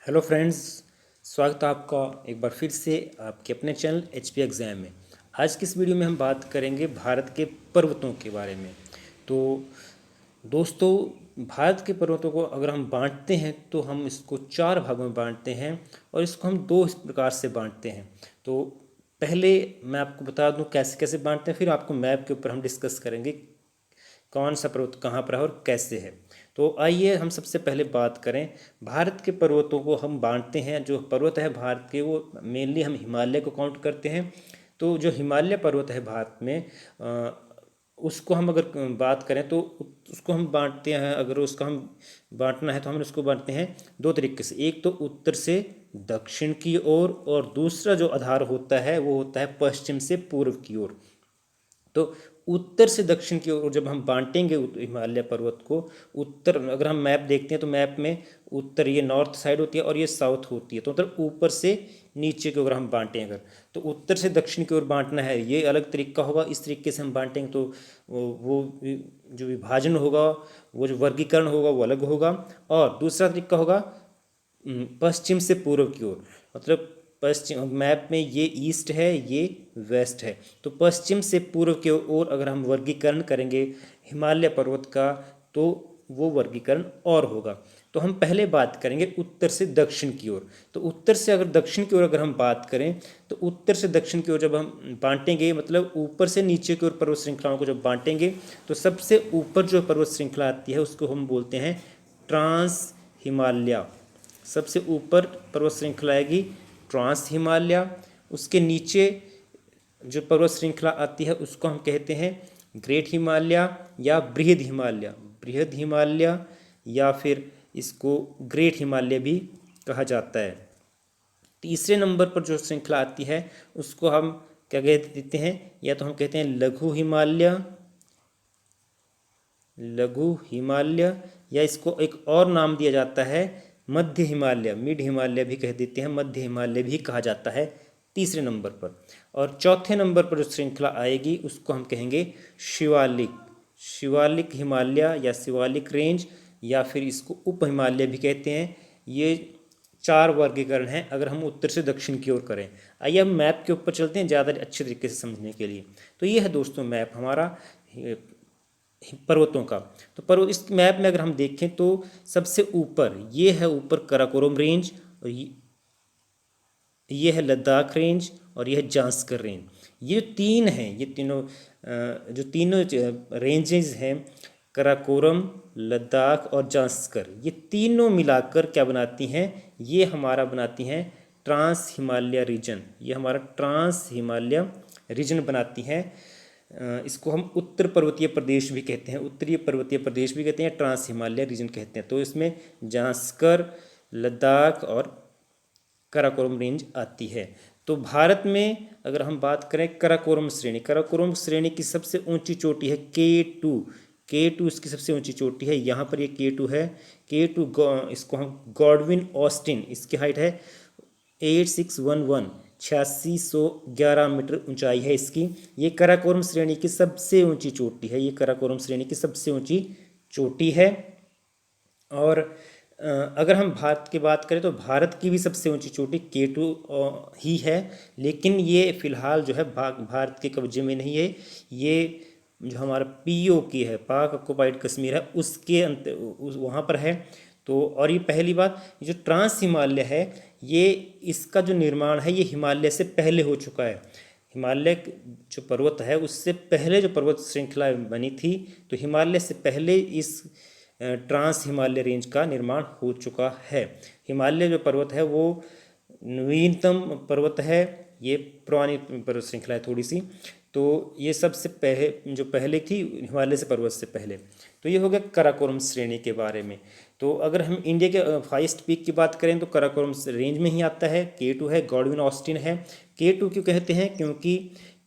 Hello friends, स्वागत है आपका एक बार फिर से आपके अपने चैनल एचपी एग्ज़ाम में। आज की इस वीडियो में हम बात करेंगे भारत के पर्वतों के बारे में। तो दोस्तों, भारत के पर्वतों को अगर हम बांटते हैं तो हम इसको चार भागों में बांटते हैं और इसको हम दो इस प्रकार से बांटते हैं। तो पहले मैं आपको बता दूं कैसे कैसे बांटते हैं, फिर आपको मैप के ऊपर हम डिस्कस करेंगे कौन सा पर्वत कहाँ पर है और कैसे है। तो आइए हम सबसे पहले बात करें। भारत के पर्वतों को हम बांटते हैं, जो पर्वत है भारत के वो मेनली हम हिमालय को काउंट करते हैं। तो जो हिमालय पर्वत है भारत में उसको हम अगर बात करें तो उसको हम बांटते हैं। अगर उसका हम बांटना है तो हम उसको बांटते हैं दो तरीके से। एक तो उत्तर से दक्षिण की ओर और दूसरा जो आधार होता है वो होता है पश्चिम से पूर्व की ओर। तो उत्तर से दक्षिण की ओर जब हम बांटेंगे हिमालय पर्वत को, उत्तर अगर हम मैप देखते हैं तो मैप में उत्तर ये नॉर्थ साइड होती है और ये साउथ होती है। तो मतलब ऊपर से नीचे की ओर हम बांटें अगर, तो उत्तर से दक्षिण की ओर बांटना है ये अलग तरीका होगा। इस तरीके से हम बांटेंगे तो वो जो विभाजन होगा, वो जो वर्गीकरण होगा वो अलग होगा। और दूसरा तरीका होगा पश्चिम से पूर्व की ओर। मतलब पश्चिम मैप में ये ईस्ट है, ये वेस्ट है। तो पश्चिम से पूर्व की ओर अगर हम वर्गीकरण करेंगे हिमालय पर्वत का तो वो वर्गीकरण और होगा। तो हम पहले बात करेंगे उत्तर से दक्षिण की ओर। तो उत्तर से अगर दक्षिण की ओर अगर हम बात करें तो उत्तर से दक्षिण की ओर जब हम बांटेंगे, मतलब ऊपर से नीचे की ओर पर्वत श्रृंखलाओं को जब बांटेंगे तो सबसे ऊपर जो पर्वत श्रृंखला आती है उसको हम बोलते हैं ट्रांस हिमालय। सबसे ऊपर पर्वत श्रृंखला आएगी ट्रांस हिमालय। उसके नीचे जो पर्वत श्रृंखला आती है उसको हम कहते हैं ग्रेट हिमालय या बृहद हिमालय। बृहद हिमालय या फिर इसको ग्रेट हिमालय भी कहा जाता है। तीसरे नंबर पर जो श्रृंखला आती है उसको हम क्या कह देते हैं, या तो हम कहते हैं लघु हिमालय, लघु हिमालय, या इसको एक और नाम दिया जाता है मध्य हिमालय, मिड हिमालय भी कह देते हैं, मध्य हिमालय भी कहा जाता है तीसरे नंबर पर। और चौथे नंबर पर जो श्रृंखला आएगी उसको हम कहेंगे शिवालिक, शिवालिक हिमालय या शिवालिक रेंज, या फिर इसको उप हिमालय भी कहते हैं। ये चार वर्गीकरण हैं अगर हम उत्तर से दक्षिण की ओर करें। आइए हम मैप के ऊपर चलते हैं ज़्यादा अच्छे तरीके से समझने के लिए। तो ये है दोस्तों मैप हमारा पर्वतों का। तो पर्वत इस मैप में अगर हम देखें तो सबसे ऊपर ये है, ऊपर काराकोरम रेंज, और ये है लद्दाख रेंज, और ये है जांस्कर रेंज। ये तीन हैं, ये तीनों जो तीनों रेंजेस हैं काराकोरम, लद्दाख और जांस्कर, ये तीनों मिलाकर क्या बनाती हैं, ये हमारा बनाती हैं ट्रांस हिमालय रीजन। ये हमारा ट्रांस हिमालय रीजन बनाती हैं। इसको हम उत्तर पर्वतीय प्रदेश भी कहते हैं, उत्तरीय पर्वतीय प्रदेश भी कहते हैं, ट्रांस हिमालय रीजन कहते हैं। तो इसमें जांस्कर, लद्दाख और काराकोरम रेंज आती है। तो भारत में अगर हम बात करें काराकोरम श्रेणी, काराकोरम श्रेणी की सबसे ऊंची चोटी है K2। K2 इसकी सबसे ऊंची चोटी है, यहाँ पर ये K2 है। K2 इसको हम गॉडविन ऑस्टिन, इसकी हाइट है 8611, 8611 मीटर ऊंचाई है इसकी। ये काराकोरम श्रेणी की सबसे ऊंची चोटी है, ये काराकोरम श्रेणी की सबसे ऊंची चोटी है। और अगर हम भारत की बात करें तो भारत की भी सबसे ऊंची चोटी K2 ही है, लेकिन ये फिलहाल जो है भारत के कब्जे में नहीं है। ये जो हमारा POK है, पाक ऑक्युपाइड कश्मीर है, उसके वहाँ पर है। तो और ये पहली बात, ये जो ट्रांस हिमालय है ये इसका जो निर्माण है ये हिमालय से पहले हो चुका है। हिमालय जो पर्वत है उससे पहले जो पर्वत श्रृंखला बनी थी, तो हिमालय से पहले इस ट्रांस हिमालय रेंज का निर्माण हो चुका है। हिमालय जो पर्वत है वो नवीनतम पर्वत है, ये पुरानी पर्वत श्रृंखला है थोड़ी सी। तो ये सबसे जो पहले थी हिमालय से पर्वत से पहले। तो ये हो गया काराकोरम श्रेणी के बारे में। तो अगर हम इंडिया के हाईएस्ट पीक की बात करें तो काराकोरम रेंज में ही आता है, K2 है, गॉडविन ऑस्टिन है। K2 क्यों कहते हैं, क्योंकि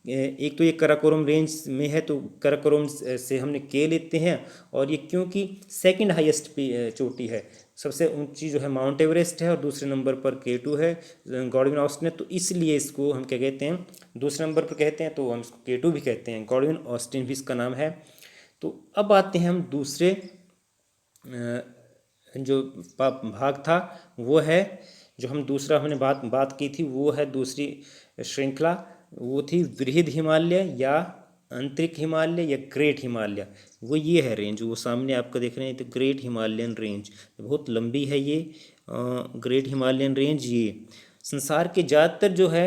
एक तो ये काराकोरम रेंज में है तो काराकोरम से हमने K लेते हैं, और ये क्योंकि सेकंड हाईएस्ट चोटी है, सबसे ऊंची जो है माउंट एवरेस्ट है और दूसरे नंबर पर K2 है, गॉडविन ऑस्टिन है, तो इसलिए इसको हम क्या कहते हैं, दूसरे नंबर पर कहते हैं तो हम इसको K2 भी कहते हैं, गॉडविन ऑस्टिन भी इसका नाम है। तो अब आते हैं हम दूसरे जो भाग था वो है, जो हम दूसरा हमने बात की थी वो है दूसरी श्रृंखला, वो थी वृहद हिमालय या आंतरिक हिमालय या ग्रेट हिमालय। वो ये है रेंज, वो सामने आपको देख रहे हैं, तो ग्रेट हिमालयन रेंज बहुत लंबी है ये। ग्रेट हिमालयन रेंज ये संसार के ज़्यादातर जो है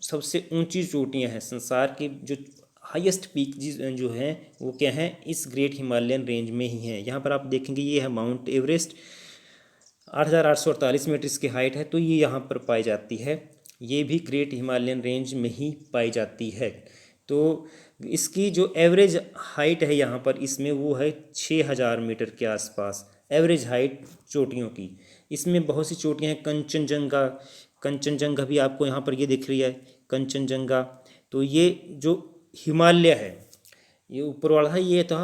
सबसे ऊंची चोटियां हैं, संसार की जो हाईएस्ट पीक जो है वो क्या है, इस ग्रेट हिमालयन रेंज में ही है। यहाँ पर आप देखेंगे ये है माउंट एवरेस्ट, 8,848 मीटर इसकी हाइट है, तो ये यहाँ पर पाई जाती है। ये भी ग्रेट हिमालयन रेंज में ही पाई जाती है। तो इसकी जो एवरेज हाइट है यहाँ पर इसमें वो है 6,000 मीटर के आसपास एवरेज हाइट चोटियों की। इसमें बहुत सी चोटियाँ हैं, कंचनजंगा, कंचनजंगा भी आपको यहाँ पर ये दिख रही है, कंचनजंगा। तो ये जो हिमालय है, ये ऊपर वाला है, ये था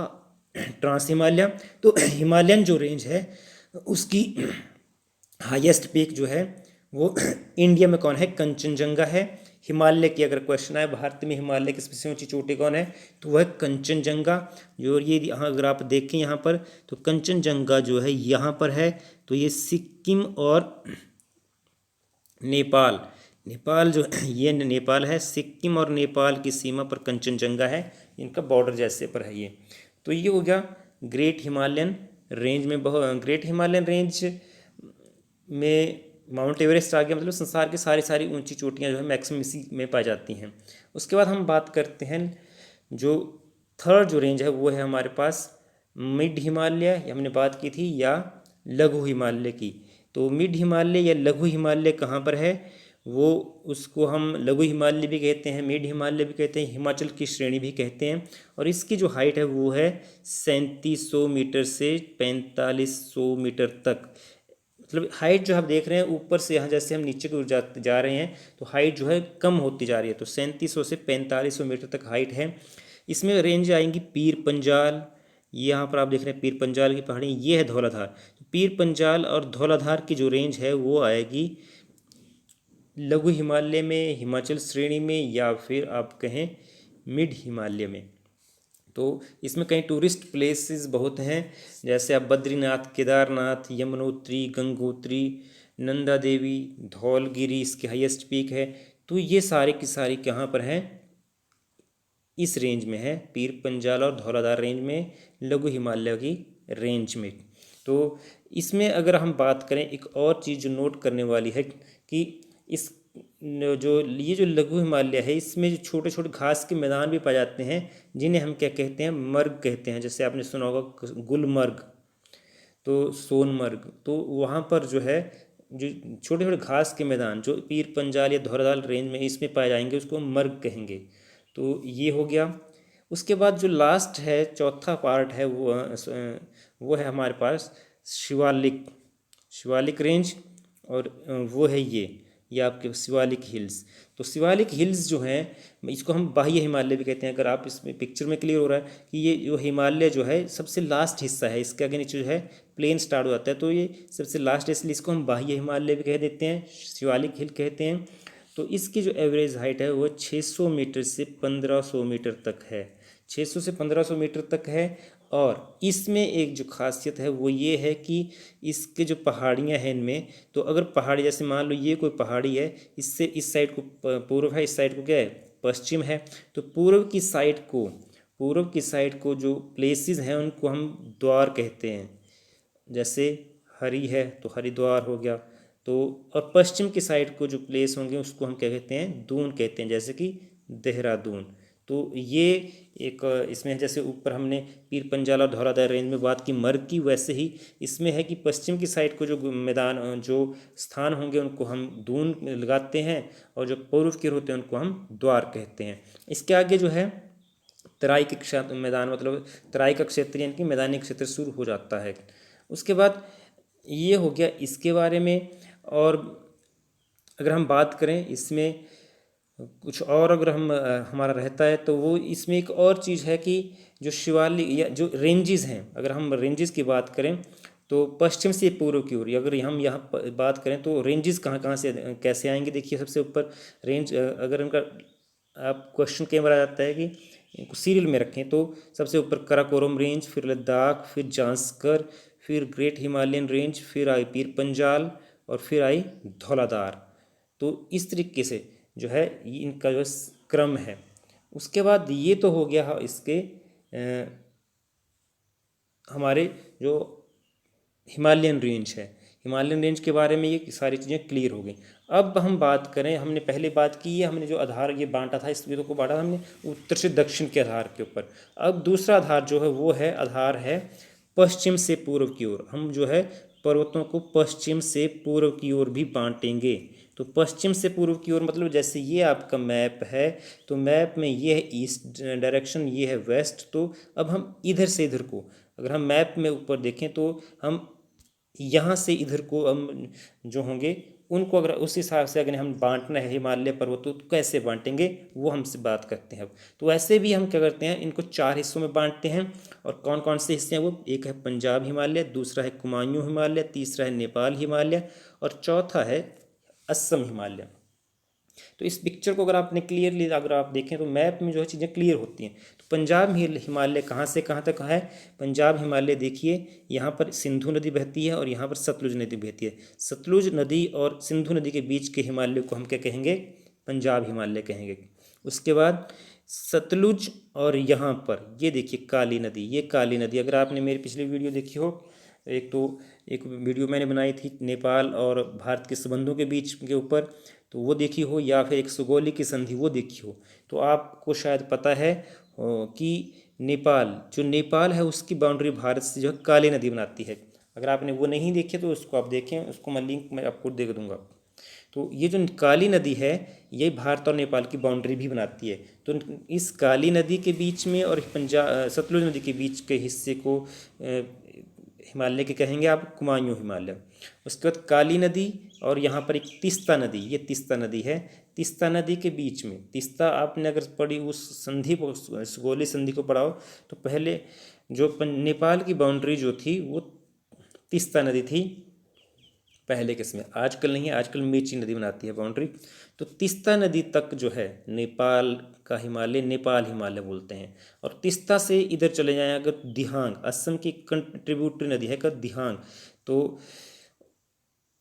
ट्रांस हिमालय। तो हिमालयन जो रेंज है उसकी हाईएस्ट पीक जो है वो इंडिया में कौन है, कंचनजंगा है। हिमालय की अगर क्वेश्चन आए भारत में हिमालय की सबसे ऊंची चोटी कौन है, तो वह है कंचनजंगा। जो ये यहाँ अगर आप देखें यहाँ पर, तो कंचनजंगा जो है यहाँ पर है। तो ये सिक्किम और नेपाल, नेपाल जो ये नेपाल है, सिक्किम और नेपाल की सीमा पर कंचनजंगा है, इनका बॉर्डर जैसे पर है ये। तो ये हो गया ग्रेट हिमालयन रेंज में। बहुत ग्रेट हिमालयन रेंज में माउंट एवरेस्ट आ गया, मतलब संसार की सारी सारी ऊंची चोटियां जो है मैक्सिमम इसी में पाई जाती हैं। उसके बाद हम बात करते हैं जो थर्ड जो रेंज है वो है हमारे पास मिड हिमालय, हमने बात की थी, या लघु हिमालय की। तो मिड हिमालय या लघु हिमालय कहाँ पर है, वो उसको हम लघु हिमालय भी कहते हैं, मिड हिमालय भी कहते हैं, हिमाचल की श्रेणी भी कहते हैं। और इसकी जो हाइट है वो है 3700 मीटर से 4500 मीटर तक। मतलब हाइट जो आप देख रहे हैं ऊपर से, यहाँ जैसे हम नीचे की ओर जा रहे हैं तो हाइट जो है कम होती जा रही है। तो 3700 से 4500 मीटर तक हाइट है। इसमें रेंज आएंगी पीर पंजाल, ये यहाँ पर आप देख रहे हैं पीर पंजाल की पहाड़ी, ये है धौलाधार। तो पीर पंजाल और धौलाधार की जो रेंज है वो आएगी लघु हिमालय में, हिमाचल श्रेणी में, या फिर आप कहें मिड हिमालय में। तो इसमें कई टूरिस्ट प्लेसेस बहुत हैं, जैसे आप बद्रीनाथ, केदारनाथ, यमुनोत्री, गंगोत्री, नंदा देवी, धौलगिरी इसकी हाईएस्ट पीक है। तो ये सारे की सारी कहाँ पर हैं, इस रेंज में है, पीर पंजाल और धौलाधार रेंज में, लघु हिमालय की रेंज में। तो इसमें अगर हम बात करें एक और चीज़ जो नोट करने वाली है कि इस जो ये जो लघु हिमालय है इसमें जो छोटे छोटे घास के मैदान भी पाए जाते हैं, जिन्हें हम क्या कहते हैं, मर्ग कहते हैं। जैसे आपने सुना होगा गुलमर्ग, तो सोनमर्ग, तो वहाँ पर जो है जो छोटे छोटे घास के मैदान जो पीर पंजाल या धौलाधार रेंज में इसमें पाए जाएंगे उसको मर्ग कहेंगे। तो ये हो गया। उसके बाद जो लास्ट है, चौथा पार्ट है, वो है हमारे पास शिवालिक, शिवालिक रेंज। और वो है ये आपके शिवालिक हिल्स। तो शिवालिक हिल्स जो हैं इसको हम बाह्य हिमालय भी कहते हैं। अगर आप इसमें पिक्चर में क्लियर हो रहा है कि ये जो हिमालय जो है सबसे लास्ट हिस्सा है, इसके आगे नीचे जो है प्लेन स्टार्ट हो जाता है, तो ये सबसे लास्ट है, इसलिए इसको हम बाह्य हिमालय भी कह देते हैं, शिवालिक हिल कहते हैं। तो इसकी जो एवरेज हाइट है वो 600 मीटर से 1500 मीटर तक है, 600 से 1500 मीटर तक है। और इसमें एक जो खासियत है वो ये है कि इसके जो पहाड़ियाँ हैं इनमें, तो अगर पहाड़ी जैसे मान लो ये कोई पहाड़ी है, इससे इस साइड को पूर्व है, इस साइड को क्या है, पश्चिम है। तो पूर्व की साइड को जो प्लेसेस हैं उनको हम द्वार कहते हैं। जैसे हरि है तो हरिद्वार हो गया। तो और पश्चिम की साइड को जो प्लेस होंगे उसको हम क्या कहते हैं, दून कहते हैं, जैसे कि देहरादून। तो ये एक इसमें जैसे ऊपर हमने पीर पंजाल और धौलाधार रेंज में बात की मर्ग की, वैसे ही इसमें है कि पश्चिम की साइड को जो मैदान जो स्थान होंगे उनको हम दून लगाते हैं, और जो पूर्व के होते हैं उनको हम द्वार कहते हैं। इसके आगे जो है तराई के क्षेत्र मैदान, मतलब तराई का क्षेत्र यानी कि मैदानी क्षेत्र शुरू हो जाता है। उसके बाद ये हो गया इसके बारे में। और अगर हम बात करें इसमें कुछ और अगर हम हमारा रहता है तो वो इसमें एक और चीज़ है कि जो शिवालिक या जो रेंजेस हैं, अगर हम रेंजेस की बात करें तो पश्चिम से पूर्व की ओर, अगर हम यहाँ बात करें तो रेंजेस कहाँ कहाँ से कैसे आएंगे। देखिए सबसे ऊपर रेंज, अगर उनका आप क्वेश्चन कई बार आ जाता है कि इनको सीरियल में रखें, तो सबसे ऊपर कराकोरम रेंज, फिर लद्दाख, फिर जांस्कर, फिर ग्रेट हिमालयन रेंज, फिर आई पीर पंजाल और फिर आई धौलाधार। तो इस तरीके से जो है ये इनका जो क्रम है। उसके बाद ये तो हो गया इसके हमारे जो हिमालयन रेंज है, हिमालयन रेंज के बारे में ये सारी चीज़ें क्लियर हो गई। अब हम बात करें, हमने पहले बात की है, हमने जो आधार ये बांटा था, इस विधि को बांटा था हमने उत्तर से दक्षिण के आधार के ऊपर। अब दूसरा आधार जो है वो है आधार है पश्चिम से पूर्व की ओर। हम जो है पर्वतों को पश्चिम से पूर्व की ओर भी बांटेंगे। तो पश्चिम से पूर्व की ओर मतलब जैसे ये आपका मैप है, तो मैप में ये है ईस्ट डायरेक्शन, ये है वेस्ट। तो अब हम इधर से इधर को अगर हम मैप में ऊपर देखें तो हम यहाँ से इधर को हम जो होंगे उनको अगर उस हिसाब से अगर हम बांटना है हिमालय पर्वतों तो कैसे बांटेंगे वो हमसे बात करते हैं अब। तो ऐसे भी हम क्या करते हैं, इनको 4 हिस्सों में बांटते हैं। और कौन कौन से हिस्से हैं वो, एक है पंजाब हिमालय, दूसरा है कुमायूं हिमालय, तीसरा है नेपाल हिमालय और चौथा है असम हिमालय। तो इस पिक्चर को अगर आपने क्लियरली अगर आप देखें तो मैप में जो है चीज़ें क्लियर होती हैं। तो पंजाब हिमालय कहाँ से कहाँ तक है, पंजाब हिमालय देखिए यहाँ पर सिंधु नदी बहती है और यहाँ पर सतलुज नदी बहती है। सतलुज नदी और सिंधु नदी के बीच के हिमालय को हम क्या कहेंगे, पंजाब हिमालय कहेंगे। उसके बाद सतलुज और यहाँ पर ये देखिए काली नदी, ये काली नदी अगर आपने मेरी पिछली वीडियो देखी हो, एक वीडियो मैंने बनाई थी नेपाल और भारत के संबंधों के बीच के ऊपर, तो वो देखी हो, या फिर एक सुगौली की संधि वो देखी हो, तो आपको शायद पता है कि नेपाल है उसकी बाउंड्री भारत से जो है काली नदी बनाती है। अगर आपने वो नहीं देखी तो उसको आप देखें, उसको मैं लिंक मैं आपको दे दूँगा। तो ये जो काली नदी है ये भारत और नेपाल की बाउंड्री भी बनाती है। तो इस काली नदी के बीच में और सतलुज नदी के बीच के हिस्से को हिमालय के कहेंगे आप कुमायूं हिमालय। उसके बाद काली नदी और यहाँ पर एक तीस्ता नदी, ये तीस्ता नदी है। तीस्ता नदी के बीच में, तीस्ता आपने अगर पढ़ी उस संधि को, सुगौली संधि को पढ़ाओ, तो पहले जो नेपाल की बाउंड्री जो थी वो तीस्ता नदी थी पहले के समय, आजकल नहीं है, आजकल मेची नदी बनाती है बाउंड्री। तो तीस्ता नदी तक जो है नेपाल का हिमालय नेपाल हिमालय बोलते हैं। और तीस्ता से इधर चले जाएं अगर दिहांग, असम की कंट्रीब्यूटरी नदी है का दिहांग, तो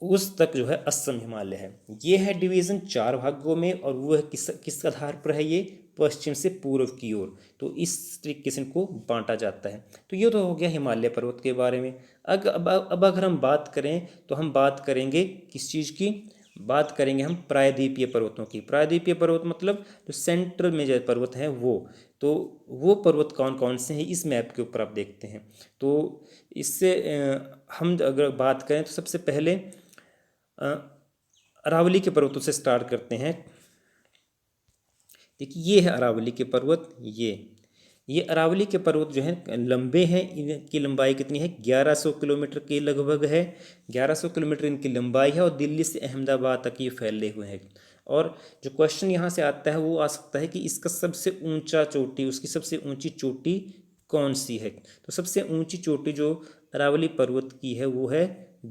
उस तक जो है असम हिमालय है। ये है डिवीज़न 4 भागों में और वो है किस आधार पर है, ये पश्चिम से पूर्व की ओर। तो इस तरीके से इनको बांटा जाता है। तो ये तो हो गया हिमालय पर्वत के बारे में। अब अगर हम बात करें तो हम बात करेंगे किस चीज़ की, बात करेंगे हम प्रायद्वीपीय पर्वतों की। प्रायद्वीपीय पर्वत मतलब जो सेंट्रल में जो पर्वत हैं वो, तो वो पर्वत कौन कौन से हैं इस मैप के ऊपर आप देखते हैं। तो इससे हम अगर बात करें तो सबसे पहले अरावली के पर्वतों से स्टार्ट करते हैं। देखिए ये है अरावली के पर्वत, ये अरावली के पर्वत जो हैं लंबे हैं, इनकी लंबाई कितनी है 1100 किलोमीटर के लगभग है। 1100 किलोमीटर इनकी लंबाई है और दिल्ली से अहमदाबाद तक ये फैले हुए हैं। और जो क्वेश्चन यहाँ से आता है वो आ सकता है कि इसका सबसे ऊंचा चोटी, उसकी सबसे ऊंची चोटी कौन सी है। तो सबसे ऊंची चोटी जो अरावली पर्वत की है वो है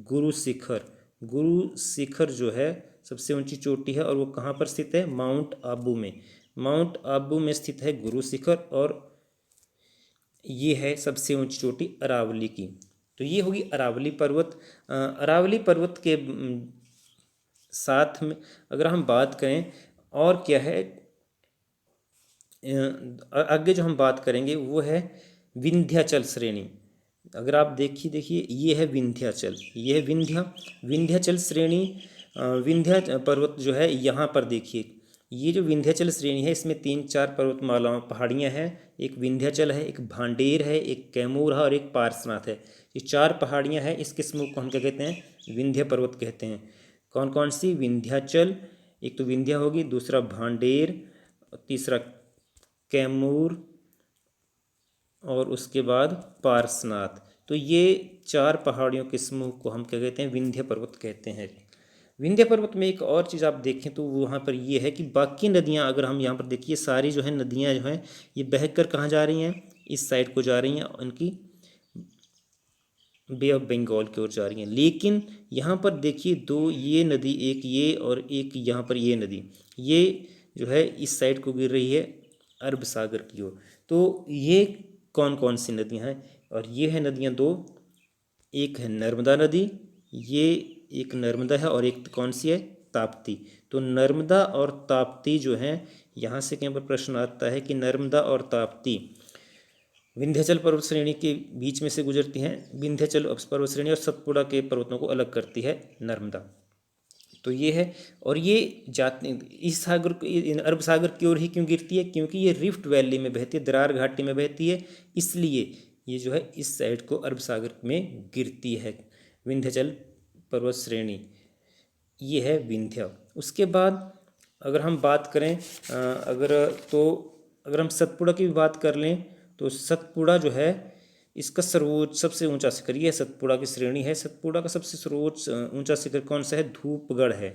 गुरु शिखर। गुरु शिखर जो है सबसे ऊंची चोटी है और वो कहाँ पर स्थित है, माउंट आबू में। माउंट आबू में स्थित है गुरु शिखर और ये है सबसे ऊंची चोटी अरावली की। तो ये होगी अरावली पर्वत। अरावली पर्वत के साथ में अगर हम बात करें और क्या है, आगे जो हम बात करेंगे वो है विंध्याचल श्रेणी। अगर आप देखिए ये है विंध्याचल, ये है विंध्याचल श्रेणी। विंध्या पर्वत जो है यहाँ पर देखिए, ये जो विंध्याचल श्रेणी है इसमें 3-4 पर्वतमालाओं पहाड़ियाँ हैं। एक विंध्याचल है, एक भांडेर है, एक कैमूर है और एक पार्श्वनाथ है। ये 4 पहाड़ियाँ हैं, इस किस्म को हम क्या कहते हैं, विंध्य पर्वत कहते हैं। कौन कौन सी, विंध्याचल, एक तो विंध्या होगी, दूसरा भांडेर, तीसरा कैमूर और उसके बाद पार्श्वनाथ। तो ये 4 पहाड़ियों के समूह को हम क्या कहते हैं, विंध्य पर्वत कहते हैं। विंध्य पर्वत में एक और चीज़ आप देखें तो वहाँ पर ये है कि बाकी नदियाँ अगर हम यहाँ पर देखिए सारी जो है नदियाँ जो हैं ये बहकर कहाँ जा रही हैं, इस साइड को जा रही हैं, उनकी बे ऑफ बंगाल की ओर जा रही हैं। लेकिन यहाँ पर देखिए 2 ये नदी, एक ये और एक यहाँ पर ये नदी, ये जो है इस साइड को गिर रही है अरब सागर की ओर। तो ये कौन कौन सी नदियाँ हैं, और ये है नदियाँ 2, एक है नर्मदा नदी, ये एक नर्मदा है और एक कौन सी है, ताप्ती। तो नर्मदा और ताप्ती जो हैं, यहाँ से कहीं पर प्रश्न आता है कि नर्मदा और ताप्ती विंध्याचल पर्वत श्रेणी के बीच में से गुजरती हैं। विंध्याचल पर्वत श्रेणी और सतपुड़ा के पर्वतों को अलग करती है नर्मदा। तो ये है, और ये जाती इस सागर अरब सागर की ओर ही क्यों गिरती है, क्योंकि ये रिफ्ट वैली में बहती है, दरार घाटी में बहती है, इसलिए ये जो है इस साइड को अरब सागर में गिरती है विंध्याचल पर्वत श्रेणी। ये है विंध्य। उसके बाद अगर हम बात करें अगर हम सतपुड़ा की भी बात कर लें तो सतपुड़ा जो है इसका सर्वोच्च सबसे ऊंचा शिखर, ये सतपुड़ा की श्रेणी है। सतपुड़ा का सबसे सर्वोच्च ऊंचा शिखर कौन सा है, धूपगढ़ है।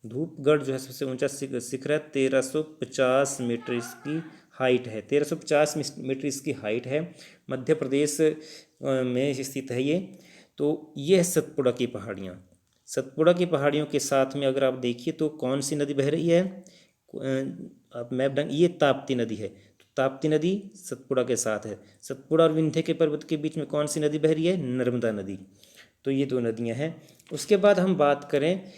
धूपगढ़ जो है सबसे ऊंचा शिखर है, 1350 मीटर इसकी हाइट है। 1350 मीटर इसकी हाइट है, मध्य प्रदेश में स्थित है ये। तो ये है सतपुड़ा की पहाड़ियाँ। सतपुड़ा की पहाड़ियों के साथ में अगर आप देखिए तो कौन सी नदी बह रही है, आप मैप डाल, ये ताप्ती नदी है। तो ताप्ती नदी सतपुड़ा के साथ है। सतपुड़ा और विंध्य के पर्वत के बीच में कौन सी नदी बह रही है, नर्मदा नदी। तो ये दो नदियां हैं। उसके बाद हम बात करें,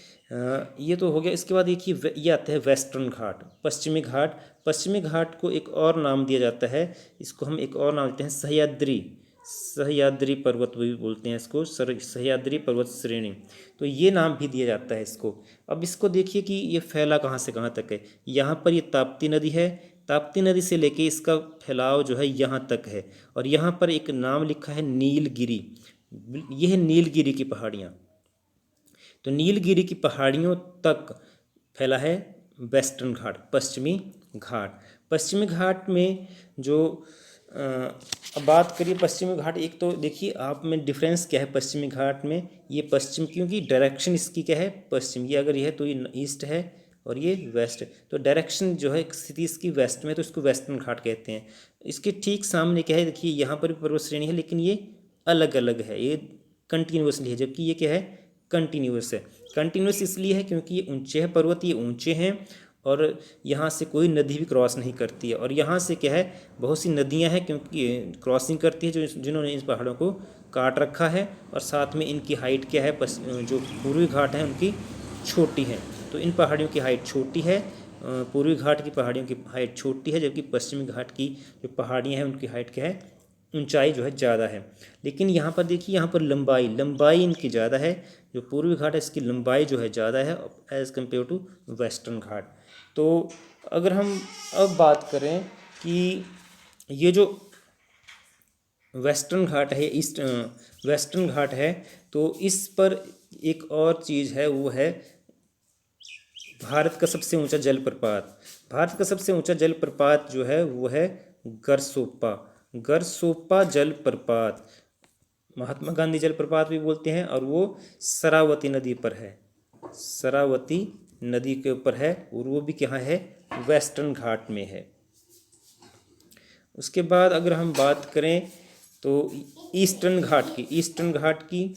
ये तो हो गया। इसके बाद एक ही ये आता है वेस्टर्न घाट, पश्चिमी घाट। पश्चिमी घाट को एक और नाम दिया जाता है, इसको हम एक और नाम देते हैं सह्याद्री पर्वत भी बोलते हैं इसको, सह्याद्री पर्वत श्रेणी। तो ये नाम भी दिया जाता है इसको। अब इसको देखिए कि ये फैला कहाँ से कहाँ तक है। यहाँ पर ये ताप्ती नदी है, ताप्ती नदी से लेके इसका फैलाव जो है यहाँ तक है। और यहाँ पर एक नाम लिखा है नीलगिरी, ये है नीलगिरी की पहाड़ियाँ। तो नीलगिरी की पहाड़ियों तक फैला है वेस्टर्न घाट, पश्चिमी घाट। पश्चिमी घाट में जो अब बात करिए पश्चिमी घाट, एक तो देखिए आप में डिफरेंस क्या है पश्चिमी घाट में। ये पश्चिम, क्योंकि डायरेक्शन इसकी क्या है, पश्चिम। ये अगर ये है तो ये ईस्ट है और ये वेस्ट है। तो डायरेक्शन जो है स्थिति इसकी वेस्ट में, तो इसको वेस्टर्न घाट कहते हैं। इसके ठीक सामने क्या है, देखिए यहाँ पर भी पर्वत श्रेणी है, लेकिन ये अलग अलग है, ये कंटिन्यूस नहीं है, जबकि ये क्या है, कंटिन्यूस है। कंटिन्यूस इसलिए है क्योंकि ये ऊंचे हैं पर्वत, ये ऊंचे हैं और यहाँ से कोई नदी भी क्रॉस नहीं करती है। और यहाँ से क्या है, बहुत सी नदियाँ हैं क्योंकि क्रॉसिंग करती है, जिन्होंने इन पहाड़ों को काट रखा है। और साथ में इनकी हाइट क्या है, जो पूर्वी घाट हैं उनकी छोटी है। तो इन पहाड़ियों की हाइट छोटी है, पूर्वी घाट की पहाड़ियों की हाइट छोटी है, जबकि पश्चिमी घाट की जो पहाड़ियाँ हैं उनकी हाइट क्या है, ऊंचाई जो है ज़्यादा है। लेकिन यहाँ पर देखिए, यहाँ पर लंबाई इनकी ज़्यादा है। जो पूर्वी घाट है इसकी लंबाई जो है ज़्यादा है एज़ कम्पेयर टू वेस्टर्न घाट। तो अगर हम अब बात करें कि ये जो वेस्टर्न घाट है, वेस्टर्न घाट है, तो इस पर एक और चीज़ है, वो है भारत का सबसे ऊंचा जलप्रपात। भारत का सबसे ऊंचा जलप्रपात जो है वो है गरसोप्पा जलप्रपात, महात्मा गांधी जलप्रपात भी बोलते हैं। और वो शरावती नदी पर है, शरावती नदी के ऊपर है, और वो भी कहाँ है, वेस्टर्न घाट में है। उसके बाद अगर हम बात करें तो ईस्टर्न घाट की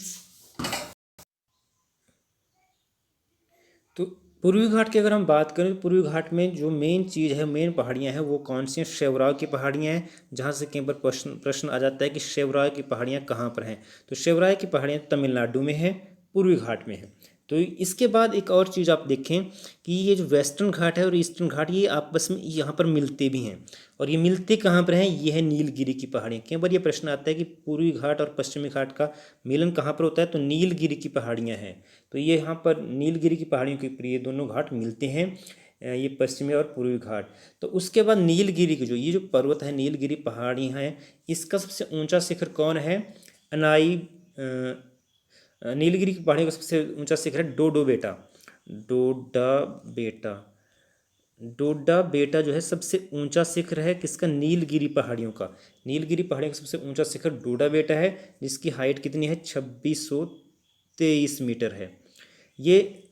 तो पूर्वी घाट की अगर हम बात करें तो पूर्वी घाट में जो मेन चीज़ है, मेन पहाड़ियाँ हैं वो कौन सी हैं, शेवराव की पहाड़ियाँ हैं। जहाँ से कई बार प्रश्न आ जाता है कि शेवराव की पहाड़ियाँ कहाँ पर हैं। तो शेवराव की पहाड़ियाँ तमिलनाडु में हैं, पूर्वी घाट में हैं। तो इसके बाद एक और चीज़ आप देखें कि ये जो वेस्टर्न घाट है और ईस्टर्न घाट, ये आपस में यहाँ पर मिलते भी हैं। और ये मिलते कहाँ पर हैं, ये है नीलगिरी की पहाड़ियाँ। कई बार ये प्रश्न आता है कि पूर्वी घाट और पश्चिमी घाट का मिलन कहाँ पर होता है, तो नीलगिरी की पहाड़ियाँ हैं। तो ये यहाँ पर नीलगिरी की पहाड़ियों के ऊपर ये दोनों घाट मिलते हैं, ये पश्चिमी और पूर्वी घाट। तो उसके बाद नीलगिरी की ये जो पर्वत है, नीलगिरी पहाड़ी हैं, इसका सबसे ऊंचा शिखर कौन है, नीलगिरी की पहाड़ियों का सबसे ऊंचा शिखर है डोडा बेटा जो है सबसे ऊंचा शिखर है किसका, नीलगिरी पहाड़ियों का। नीलगिरी पहाड़ियों का सबसे ऊंचा शिखर डोडा बेटा है, जिसकी हाइट कितनी है, 2623 मीटर है। ये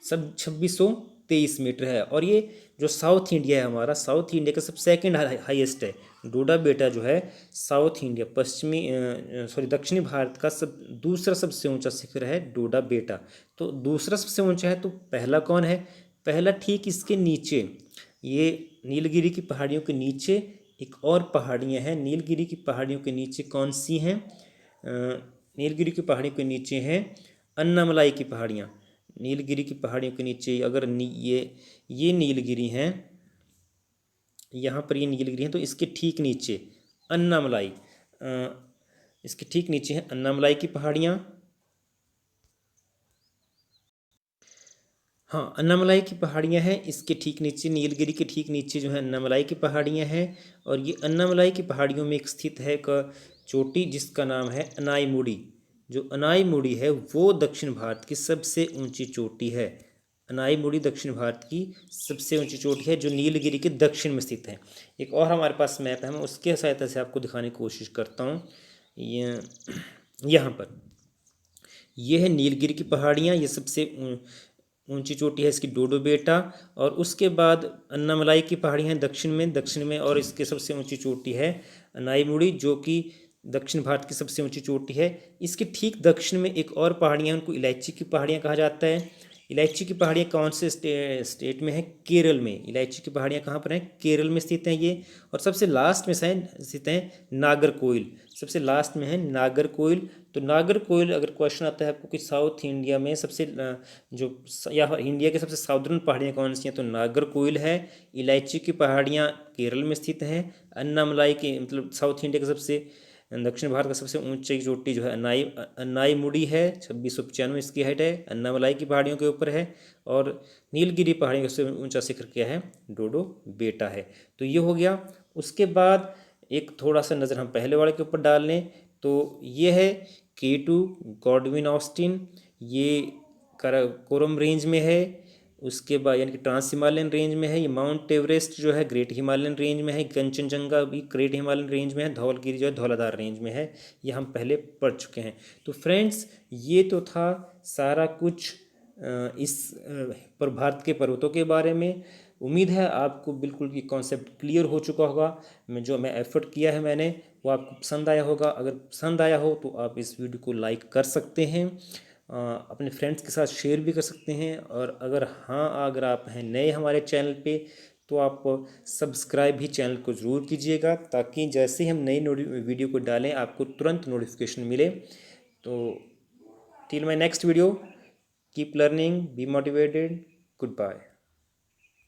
सब 2623 मीटर है। और ये जो साउथ इंडिया है हमारा, साउथ इंडिया का सब सेकंड हाईएस्ट है। डोडा बेटा जो है साउथ इंडिया दक्षिणी भारत का दूसरा सबसे ऊंचा शिखर है डोडा बेटा। तो दूसरा सबसे ऊंचा है, तो पहला कौन है, पहला ठीक इसके नीचे, ये नीलगिरी की पहाड़ियों के नीचे एक और पहाड़ियाँ हैं नीलगिरी की पहाड़ियों के नीचे। कौन सी हैं? नीलगिरी की पहाड़ियों के नीचे हैं अन्नामलाई की पहाड़ियाँ। नीलगिरी की पहाड़ियों के नीचे अगर ये नीलगिरी हैं, यहाँ पर ये नीलगिरी हैं, तो इसके ठीक नीचे अन्नामलाई, इसके ठीक नीचे है अन्नामलाई की पहाड़ियाँ। हाँ, अन्नामलाई की पहाड़ियाँ हैं, इसके ठीक नीचे नीलगिरी के ठीक नीचे जो है अन्नामलाई की पहाड़ियाँ हैं। और ये अन्नामलाई की पहाड़ियों में एक स्थित है एक चोटी जिसका नाम है अनाईमुड़ी। जो अनाईमुड़ी है वो दक्षिण भारत की सबसे ऊंची चोटी है। अनाईमुड़ी दक्षिण भारत की सबसे ऊंची चोटी है जो नीलगिरी के दक्षिण में स्थित है। एक और हमारे पास मैप है, मैं उसके सहायता से आपको दिखाने की कोशिश करता हूँ। ये यहाँ पर ये है नीलगिरी की पहाड़ियाँ, ये सबसे ऊंची चोटी है इसकी डोडो बेटा। और उसके बाद अन्नामलाई की पहाड़ियाँ हैं दक्षिण में, और इसके सबसे ऊंची चोटी है अनाईमुड़ी जो कि दक्षिण भारत की सबसे ऊंची चोटी है। इसके ठीक दक्षिण में एक और पहाड़ियाँ, उनको इलायची की पहाड़ियाँ कहा जाता है। इलायची की पहाड़ियाँ कौन से स्टेट में है? केरल में। इलायची की पहाड़ियाँ कहाँ पर हैं? केरल में स्थित हैं ये। और सबसे लास्ट में स्थित हैं नागरकोइल। सबसे लास्ट में है नागरकोइल। तो नागरकोइल अगर क्वेश्चन आता है आपको कि साउथ इंडिया में सबसे या इंडिया के सबसे साउदर्न पहाड़ियाँ कौन सी हैं, तो नागरकोइल है। इलायची की पहाड़ियाँ केरल में स्थित हैं। अन्नामलाई की मतलब साउथ इंडिया के सबसे दक्षिण भारत का सबसे ऊंची चोटी जो है अनाईमुड़ी है, 2695 इसकी हाइट है, अन्नामलाई की पहाड़ियों के ऊपर है। और नीलगिरी पहाड़ियों का सबसे ऊंचा शिखर क्या है? डोडो बेटा है। तो ये हो गया। उसके बाद एक थोड़ा सा नज़र हम पहले वाले के ऊपर डाल लें तो ये है K2 गॉडविन ऑस्टिन, ये काराकोरम रेंज में है। उसके बाद यानी कि ट्रांस हिमालयन रेंज में है। ये माउंट एवरेस्ट जो है ग्रेट हिमालयन रेंज में है। कंचनजंगा भी ग्रेट हिमालयन रेंज में है। धौलगिरी जो है धौलाधार रेंज में है। ये हम पहले पढ़ चुके हैं। तो फ्रेंड्स ये तो था सारा कुछ इस पर भारत के पर्वतों के बारे में। उम्मीद है आपको बिल्कुल ये कॉन्सेप्ट क्लियर हो चुका होगा। मैं एफर्ट किया है मैंने वो आपको पसंद आया होगा। अगर पसंद आया हो तो आप इस वीडियो को लाइक कर सकते हैं, अपने फ्रेंड्स के साथ शेयर भी कर सकते हैं। और अगर आप हैं नए हमारे चैनल पे तो आप सब्सक्राइब भी चैनल को ज़रूर कीजिएगा, ताकि जैसे ही हम नई वीडियो को डालें आपको तुरंत नोटिफिकेशन मिले। तो till my next video, keep learning, be motivated, good bye.